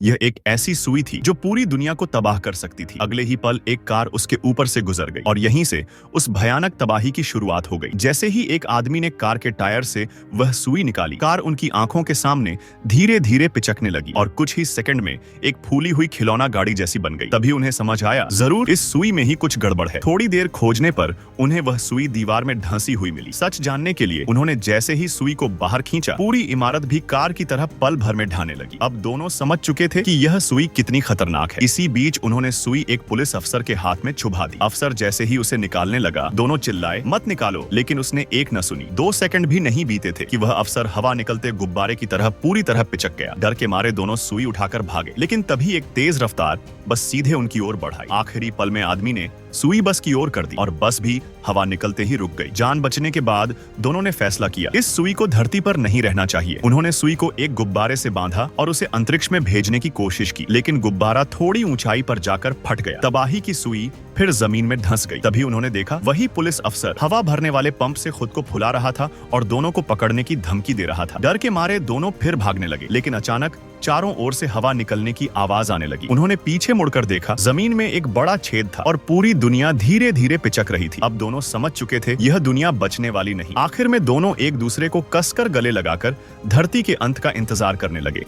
यह एक ऐसी सुई थी जो पूरी दुनिया को तबाह कर सकती थी। अगले ही पल एक कार उसके ऊपर से गुजर गई और यहीं से उस भयानक तबाही की शुरुआत हो गई। जैसे ही एक आदमी ने कार के टायर से वह सुई निकाली, कार उनकी आंखों के सामने धीरे धीरे पिचकने लगी और कुछ ही सेकंड में एक फूली हुई खिलौना गाड़ी जैसी बन गई। तभी उन्हें समझ आया, जरूर इस सुई में ही कुछ गड़बड़ है। थोड़ी देर खोजने पर उन्हें वह सुई दीवार में ढंसी हुई मिली। सच जानने के लिए उन्होंने जैसे ही सुई को बाहर खींचा, पूरी इमारत भी कार की तरह पल भर में ढहने लगी। अब दोनों समझ चुके थे कि यह सुई कितनी खतरनाक है। इसी बीच उन्होंने सुई एक पुलिस अफसर के हाथ में छुपा दी। अफसर जैसे ही उसे निकालने लगा, दोनों चिल्लाए, मत निकालो, लेकिन उसने एक न सुनी। 2 सेकंड भी नहीं बीते थे कि वह अफसर हवा निकलते गुब्बारे की तरह पूरी तरह पिचक गया। डर के मारे दोनों सुई उठाकर भागे, लेकिन तभी एक तेज रफ्तार बस सीधे उनकी ओर बढ़ाई। आखिरी पल में आदमी ने सुई बस की ओर कर दी और बस भी हवा निकलते ही रुक गई। जान बचने के बाद दोनों ने फैसला किया, इस सुई को धरती पर नहीं रहना चाहिए। उन्होंने सुई को एक गुब्बारे से बांधा और उसे अंतरिक्ष में भेजने की कोशिश की, लेकिन गुब्बारा थोड़ी ऊंचाई पर जाकर फट गया। तबाही की सुई फिर जमीन में धंस गई। तभी उन्होंने देखा, वही पुलिस अफसर हवा भरने वाले पंप से खुद को फुला रहा था और दोनों को पकड़ने की धमकी दे रहा था। डर के मारे दोनों फिर भागने लगे, लेकिन अचानक चारों ओर से हवा निकलने की आवाज आने लगी। उन्होंने पीछे मुड़कर देखा, जमीन में एक बड़ा छेद था और पूरी दुनिया धीरे धीरे पिचक रही थी। अब दोनों समझ चुके थे, यह दुनिया बचने वाली नहीं। आखिर में दोनों एक दूसरे को कसकर गले लगाकर धरती के अंत का इंतजार करने लगे।